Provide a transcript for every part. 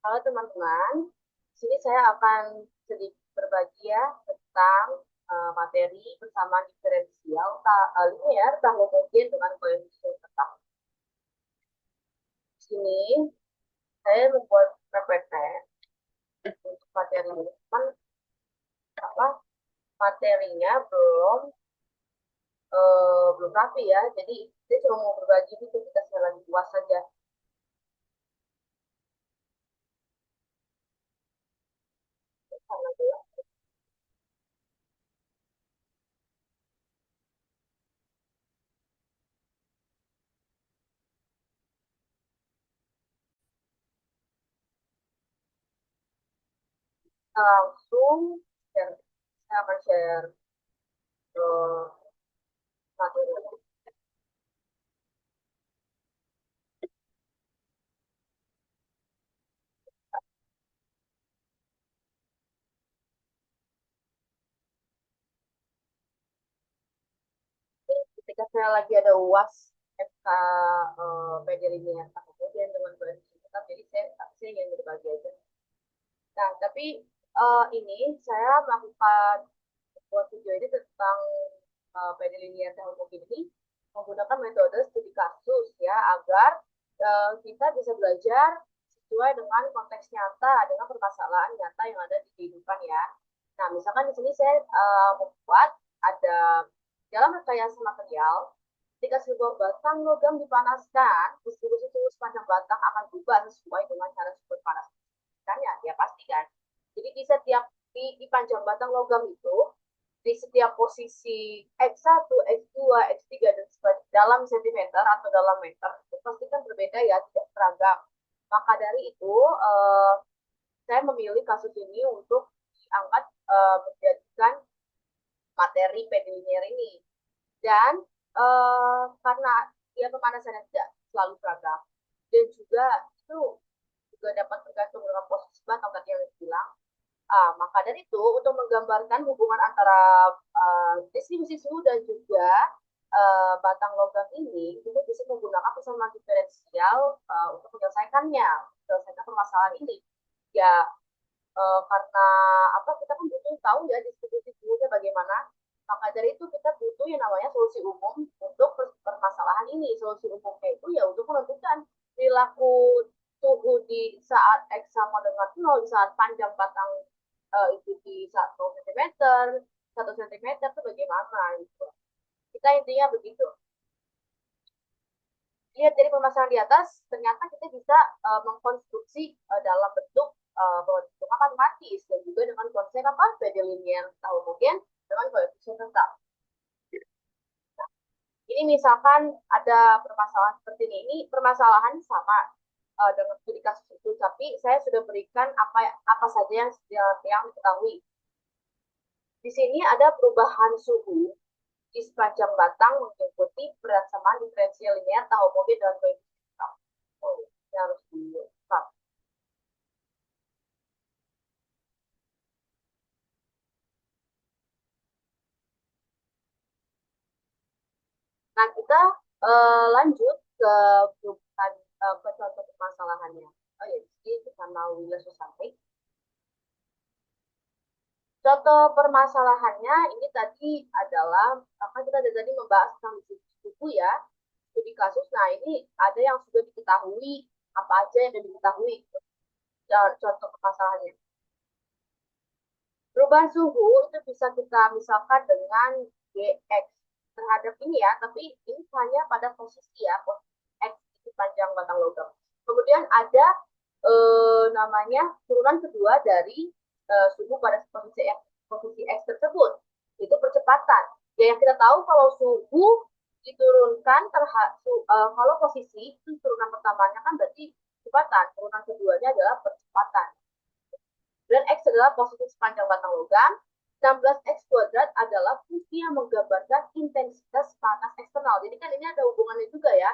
Halo teman-teman, di sini saya akan sedikit berbagi ya tentang materi bersama diferensial linear tak homogen dengan koefisien tetap. Di sini saya membuat PPT untuk materi ini, cuman apa materinya belum rapi ya, jadi saya cuma mau berbagi itu kita sekali lagi puas saja. Kita langsung share, saya akan share eh, materi. Ketika saya lagi ada UAS FK PD linear kemudian dengan koefisien tetap, jadi saya ingin berbagi aja. Nah, tapi ini saya melakukan buat video ini tentang PD linear homogen ini menggunakan metode studi kasus ya agar kita bisa belajar sesuai dengan konteks nyata dengan permasalahan nyata yang ada di kehidupan ya. Nah, misalkan di sini saya membuat ada dalam rekayasa material, ketika sebuah batang logam dipanaskan, distribusi suhu sepanjang batang akan berubah sesuai dengan cara sumber panas. Kan ya, ya pasti kan. Jadi di setiap di panjang batang logam itu, di setiap posisi X1, X2, X3 dan sebagainya dalam sentimeter atau dalam meter itu pasti kan berbeda ya, tidak seragam. Maka dari itu saya memilih kasus ini untuk diangkat menjadikan materi pedilinear ini. Dan karena dia pemanasannya tidak selalu seragam dan juga itu juga dapat tergantung dengan posisi batang tadi yang dibilang. Maka dari itu untuk menggambarkan hubungan antara distribusi suhu dan juga batang logam ini kita bisa menggunakan persamaan diferensial untuk menyelesaikannya, menyelesaikan permasalahan ini. Ya karena apa kita kan butuh tahu ya distribusi suhunya bagaimana. Maka dari itu kita butuh yang namanya solusi umum untuk permasalahan ini. Solusi umumnya itu ya untuk menentukan perilaku suhu di saat X sama dengan 0, di saat panjang batang itu di 1 cm, 1 cm itu bagaimana gitu. Kita intinya begitu. Lihat dari permasalahan di atas, ternyata kita bisa mengkonstruksi dalam bentuk bentuk matematis dan juga dengan konsep apa? PD linear tahu mungkin dengan koefisien tetap. Ini misalkan ada permasalahan seperti ini permasalahan sama dengan studi kasus itu, tapi saya sudah berikan apa saja yang diketahui. Di sini ada perubahan suhu di sepanjang batang mengikuti persamaan diferensial linear tahu mungkin dengan koefisien tetap. Oh, ini harus diulang. Nah, kita lanjut ke bukan ke contoh permasalahannya. Oh ya, jadi kita mau langsung sampai. Contoh permasalahannya ini tadi adalah kan kita tadi membahas tentang buku ya, studi kasus. Nah, ini ada yang sudah diketahui, apa aja yang sudah diketahui. Contoh permasalahannya. Perubahan suhu itu bisa kita misalkan dengan Gx terhadap ini ya, tapi ini hanya pada posisi ya, posisi X di panjang batang logam. Kemudian ada namanya turunan kedua dari suhu pada posisi X tersebut, itu percepatan. Ya yang kita tahu kalau suhu diturunkan kalau posisi itu turunan pertamanya kan berarti kecepatan, turunan keduanya adalah percepatan. Dan X adalah posisi sepanjang batang logam. 16X kuadrat adalah fungsi yang menggambarkan intensitas panas eksternal. Jadi kan ini ada hubungannya juga ya.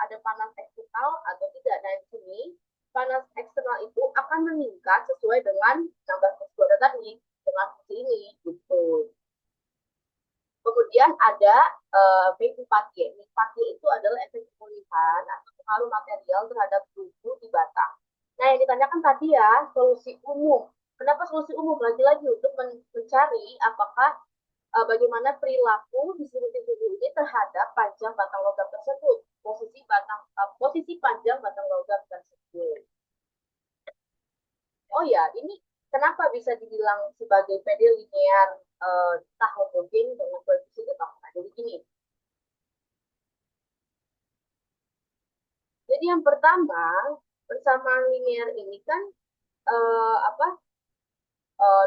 Ada panas eksternal atau tidak. Nah, di sini panas eksternal itu akan meningkat sesuai dengan 16X kuadrat tadi dengan fungsi ini gitu. Kemudian ada P4Y. P4Y itu adalah efek pemulihan atau pengaruh material terhadap tubuh di batang. Nah, yang ditanyakan tadi ya, solusi umum. Kenapa solusi umum? Lagi-lagi untuk mencari apakah bagaimana perilaku distribusi suhu ini terhadap panjang batang logam tersebut, posisi panjang batang logam tersebut. Oh ya, ini kenapa bisa dibilang sebagai PD linear tak homogen dengan koefisien tetap? Nah, jadi gini. Jadi yang pertama, persamaan linear ini kan apa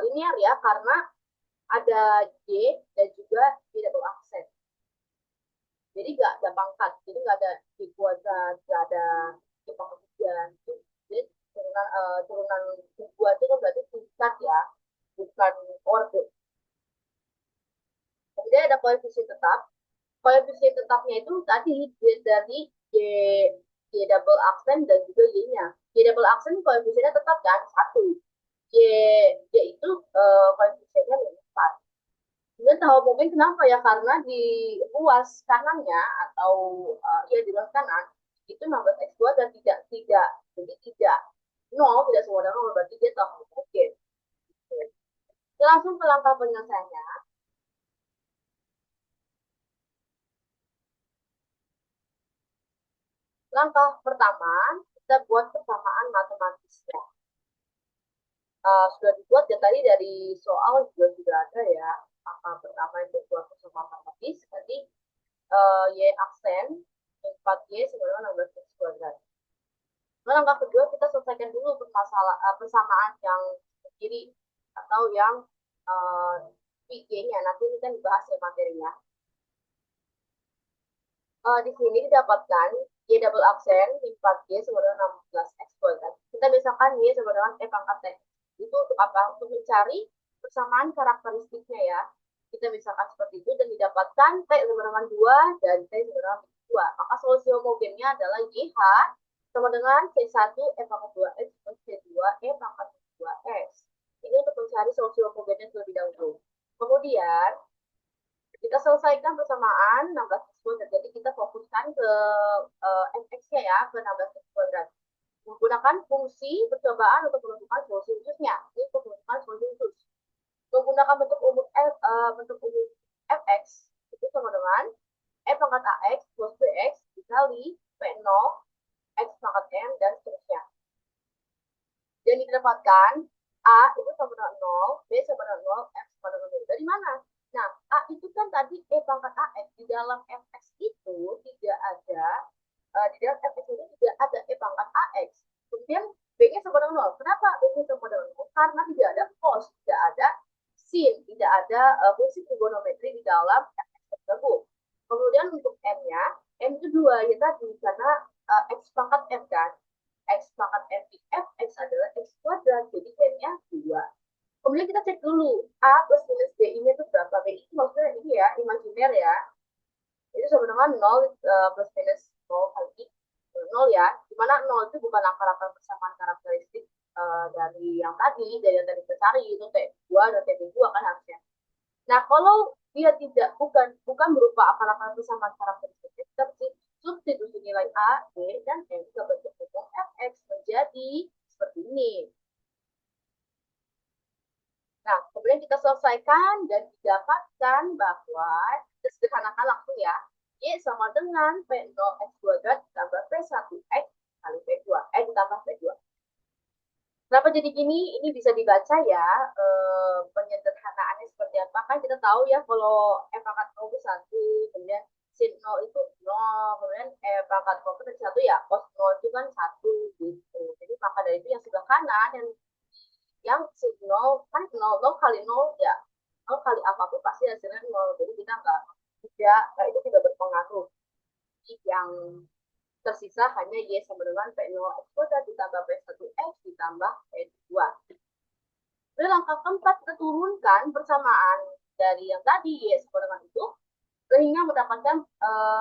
linear ya karena ada Y dan juga Y double aksen. Jadi nggak ada pangkat, jadi nggak ada Y kuadrat, nggak ada Y pangkat 3. Jadi turunan dua itu kan berarti tingkat ya, bukan orde. Kemudian ada koefisien tetap. Koefisien tetapnya itu tadi dari Y, Y double aksen dan juga Y-nya. Y double aksen koefisiennya tetap kan, satu. Y, Y itu koefisiennya 4. Kemudian tahu mungkin kenapa ya, karena di ruas kanannya atau ya di ruas kanan itu 16x2 dan tidak jadi tidak nol, tidak semua dengan nol, berarti dia tahu mungkin. Kita langsung ke langkah penyelesaiannya. Langkah pertama, kita buat persamaan matematisnya. Sudah dibuat ya tadi dari soal juga sudah ada ya. Langkah pertama itu buat persamaan matematis. Tadi Y aksen 4Y sama dengan 16x kuadrat. Nah, langkah kedua kita selesaikan dulu persamaan yang kiri atau yang PG-nya. Nanti ini kan dibahas ya materinya. Di sini didapatkan Y double aksen 4Y sama dengan 16X kuadrat. Kita misalkan Y sama dengan E pangkat T. Itu untuk apa? Untuk mencari persamaan karakteristiknya ya. Kita misalkan seperti itu dan didapatkan T sama dengan 2 dan T sama dengan 2. Maka solusi homogennya adalah YH sama dengan C1 E pangkat 2X plus C2 E pangkat 2X. Ini untuk mencari solusi homogennya terlebih dahulu. Kemudian kita selesaikan persamaan 16 x kuadrat. Jadi kita fokuskan ke fx-nya ya, ke 16 x kuadrat. Menggunakan fungsi percobaan untuk menentukan solusi khususnya. Ini untuk menentukan solusi khusus. Menggunakan bentuk umum fx itu sama dengan f pangkat ax plus bx dikali p0 x pangkat m dan seterusnya. Dan didapatkan A itu sama dengan 0, B sama dengan 0, F sama dengan 0. Dari mana? Nah, A itu kan tadi E pangkat AX. Di dalam Fx itu tidak ada, di dalam Fx itu tidak ada E pangkat AX. Kemudian B-nya sama dengan 0. Kenapa B-nya sama dengan 0? Karena tidak ada cos, tidak ada sin, tidak ada fungsi trigonometri di dalam Fx tersebut. Kemudian untuk M-nya, M itu 2 ya tadi, karena X pangkat M kan. X pangkat M di F, X adalah X kuadrat, jadi N-nya 2. Kemudian kita cek dulu, A plus minus B-nya itu berapa? B itu maksudnya ini ya, imajiner ya. Itu sama dengan 0 plus minus 0 kali 0 ya. Dimana 0 itu bukan akar-akar persamaan karakteristik dari yang tadi, dari yang tadi kita cari, itu T2 dan T2 kan harusnya. Nah, kalau dia tidak bukan berupa akar-akar persamaan karakteristik, kita substitusi nilai A, B, dan M ke bentuk umum fx menjadi seperti ini. Nah, kemudian kita selesaikan dan didapatkan bahwa kita sederhanakan langsung ya. Y sama dengan P0 X kuadrat ditambah P1 X kali P2. Ditambah P2. Kenapa jadi gini? Ini bisa dibaca ya, penyederhanaannya seperti apa. Kan kita tahu ya kalau F pangkat 0 itu 1, kemudian sin 0 itu 0, kemudian F pangkat 0 itu 1 ya, cos 0 itu kan 1 gitu. Jadi maka dari itu yang sebelah kanan, yang sin 0, kan 0, 0 kali 0 ya, 0 kali apapun pasti hasilnya 0. Jadi kita itu tidak berpengaruh. Yang tersisa hanya Y sama dengan P0 X kuadrat ditambah P1 X ditambah P2. Lalu langkah keempat kita turunkan persamaan dari yang tadi Y sama dengan itu sehingga mendapatkan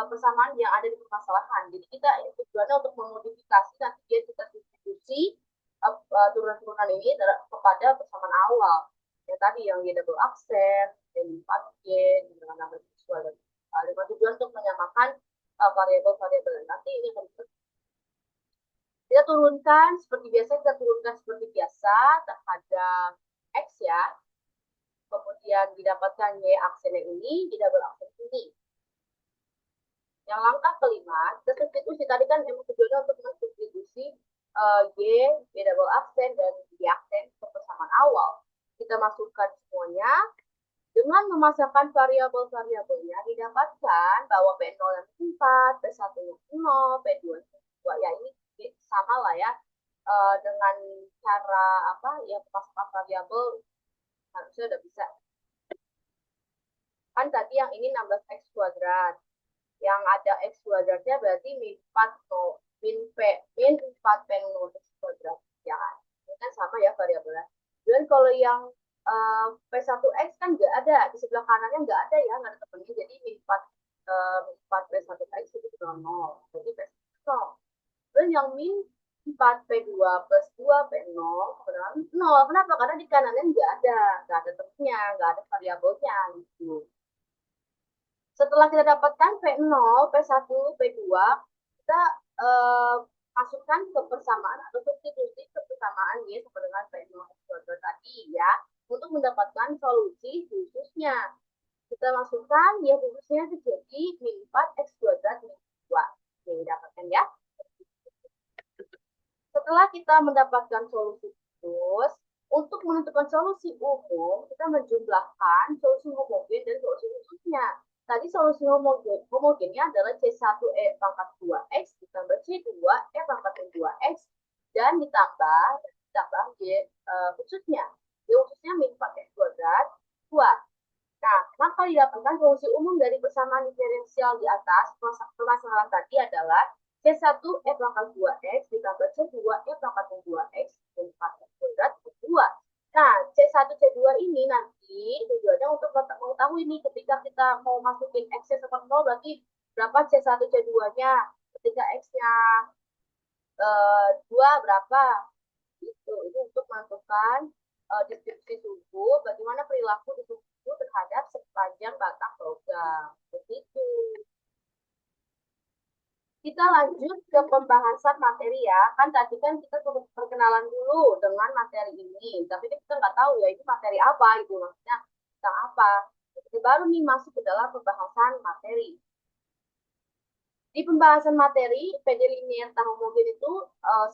persamaan yang ada di permasalahan. Jadi kita tujuannya untuk memodifikasi nanti dia kita substitusi turunan-turunan ini kepada persamaan awal. Yang tadi yang Y double aksen, yang 4Y dengan nama visual dan dengan tujuan untuk menyamakan variabel-variabel. Nanti ini akan Kita turunkan seperti biasa, kita turunkan seperti biasa terhadap X ya. Kemudian didapatkan Y aksen yang ini, di double aksen ini. Yang langkah kelima, kita substitusi. Tadi kan emang tujuannya untuk mensubstitusi Y double aksen, dan Y aksen ke persamaan awal. Kita masukkan semuanya. Dengan memasukkan variabel-variabelnya, didapatkan bahwa P0 yang 4, P1 yang 0, P2 yang 2. Ya, ini sama lah ya. Dengan cara apa ya, memasukkan variabel harusnya udah bisa. Kan tadi yang ini 16x kuadrat. Yang ada x kuadratnya berarti min 4 no, min 4 P 0 x kuadrat. Ya kan? Ini kan sama ya variabelnya. Dan kalau yang P1X kan nggak ada, di sebelah kanannya nggak ada ya, nggak ada temennya. Jadi min 4, 4 P1X itu juga 0. Jadi P1 0. Dan yang min 4 P2 plus 2 P0 benar 0. Kenapa? Karena di kanannya nggak ada temennya, nggak ada variabelnya gitu. Setelah kita dapatkan P0, P1, P2, kita eh, masukkan ke persamaan atau substitusi ke persamaan Y sama dengan P0 X kuadrat tadi ya, untuk mendapatkan solusi khususnya. Kita masukkan Y khususnya jadi min 4 X kuadrat min 2. Yang didapatkan ya. Setelah kita mendapatkan solusi khusus, untuk menentukan solusi umum, kita menjumlahkan solusi homogen dan solusi khususnya. Tadi solusi homogennya adalah C1E pangkat 2X ditambah C2 E pangkat 2X dan ditambah Y khususnya. Y khususnya min 4X kuadrat 2. Nah, maka didapatkan solusi umum dari persamaan diferensial di atas. Permasalahan tadi adalah C1 E pangkat 2X ditambah C2 E pangkat 2X dan 4X kuadrat 2. Nah, C1, C2 ini nanti tujuannya untuk mengetahui ini ketika kita mau masukin X sama 0 berarti berapa C1, C2-nya. Ketika X-nya 2 berapa. Itu untuk menentukan distribusi suhu, bagaimana perilaku di suhu terhadap sepanjang batang logam. Begitu. Kita lanjut ke pembahasan materi ya. Kan tadi kan kita perkenalan dulu dengan materi ini. Tapi kita nggak tahu ya itu materi apa itu. Maksudnya tentang apa. Jadi baru nih masuk ke dalam pembahasan materi. Di pembahasan materi, PD linear tak homogen itu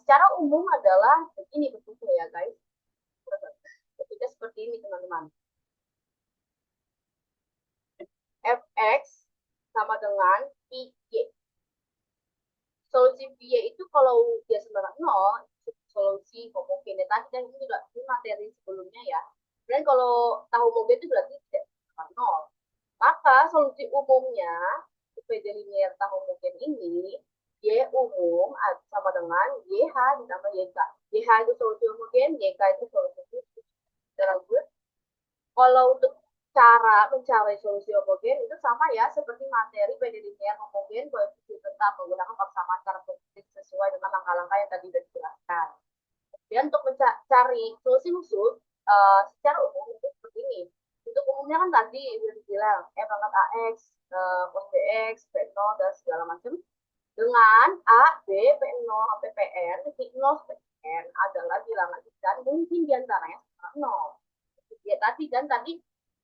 secara umum adalah begini bentuknya ya guys. Bentuknya seperti ini teman-teman. Fx sama dengan Py. Solusi Y itu kalau dia sama 0, solusi homogen. Tadi kan ini juga ini materi sebelumnya ya. Dan kalau tahu homogen itu berarti tidak sama 0. Maka solusi umumnya PD linear tahu homogen ini Y umum sama dengan YH ditambah YK. YH itu solusi homogen, YK itu solusi khusus. Lanjut. Kalau untuk cara mencari solusi homogen itu sama ya seperti materi PD linear homogen koefisien tetap menggunakan persamaan karakteristik sesuai dengan langkah-langkah yang tadi sudah dijelaskan. Dan untuk mencari solusi khusus secara umum itu seperti ini. Untuk umumnya kan tadi sudah dibilang E pangkat AX, cos BX, P0 dan segala macam. Dengan A, B, P0 sampai PN, P0 PN adalah bilangan dan mungkin diantaranya sama 0. Ya tadi dan tadi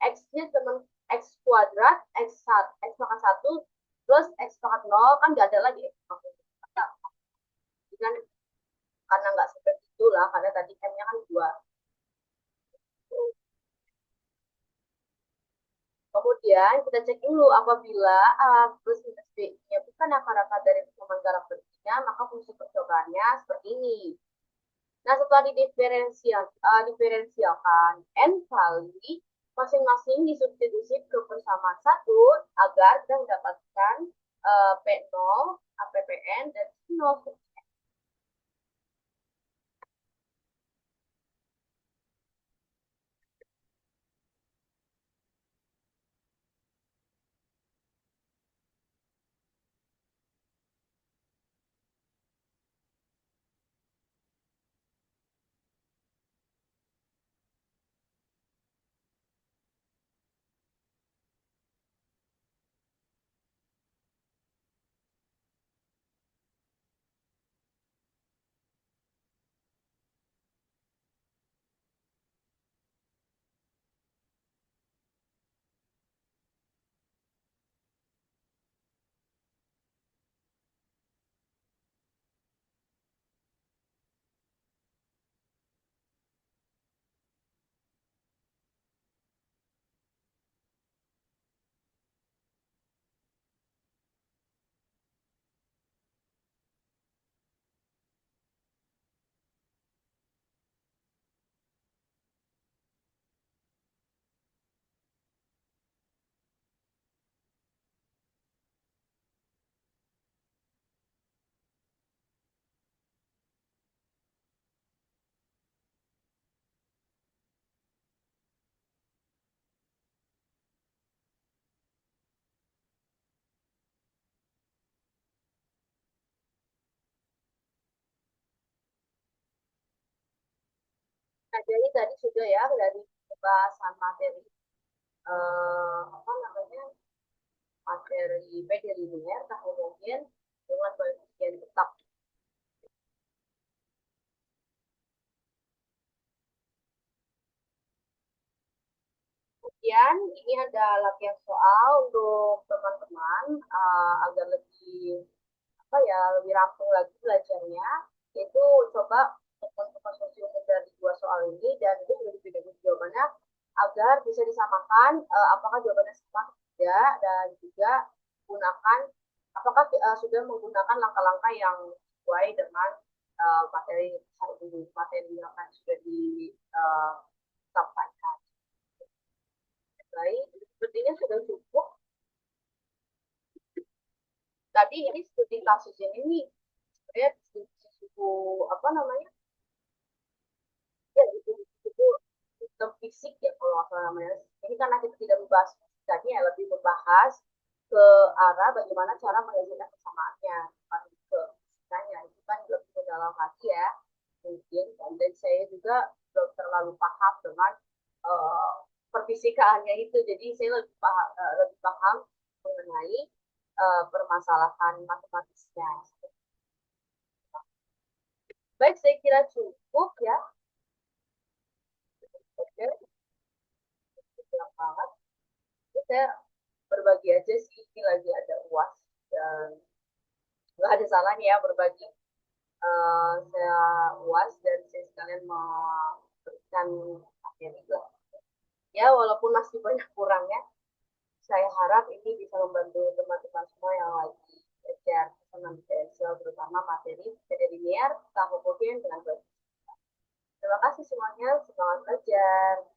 X-nya teman X kuadrat, X pangkat 1 plus X pangkat 0 kan nggak ada lagi X pangkat 1. Kan karena nggak seperti itulah, karena tadi M-nya kan 2. Kemudian kita cek dulu apabila A plus minus B-nya bukan akar-akar dari persamaan karakteristiknya, maka fungsi percobaannya seperti ini. Nah, setelah diferensialkan N kali, masing-masing disubstitusi ke persamaan satu agar kita mendapatkan P0, APPN, dan nol. Nah, jadi tadi sudah ya dari pembahasan materi apa namanya materi PD linear, nah kemudian dengan penelitian tetap. Kemudian ini ada latihan soal untuk teman-teman agar lebih apa ya lebih rampung lagi belajarnya. Yaitu coba teman-teman sosial dari dua soal ini dan itu sudah dipilih jawabannya agar bisa disamakan apakah jawabannya sama atau tidak dan juga gunakan apakah sudah menggunakan langkah-langkah yang sesuai dengan materi hari ini materi yang akan sudah disampaikan. Baik, sepertinya sudah cukup. Tadi ini studi kasus ini nih, sebenarnya suku apa namanya? Ya, itu sistem fisik ya kalau nggak salah namanya. Ini karena kita tidak membahas fisikanya, ya lebih membahas ke arah bagaimana cara mengajarkan kesamaannya, bukan ke fisikanya. Itu kan lebih ke dalam hati ya, mungkin. Dan saya juga belum terlalu paham dengan uh, perfisikaannya itu. Jadi saya lebih paham mengenai permasalahan matematisnya. Baik, saya kira cukup ya. Oke, cukup banget. Jadi saya berbagi aja sih, ini lagi ada UAS dan nggak ada salahnya ya berbagi. Saya UAS dan saya sekalian memberikan materi juga. Ya, walaupun masih banyak kurangnya, saya harap ini bisa membantu teman-teman semua yang lagi belajar senam PSL, terutama materi linear, tahun kemudian dengan baik. Terima kasih semuanya, semangat belajar.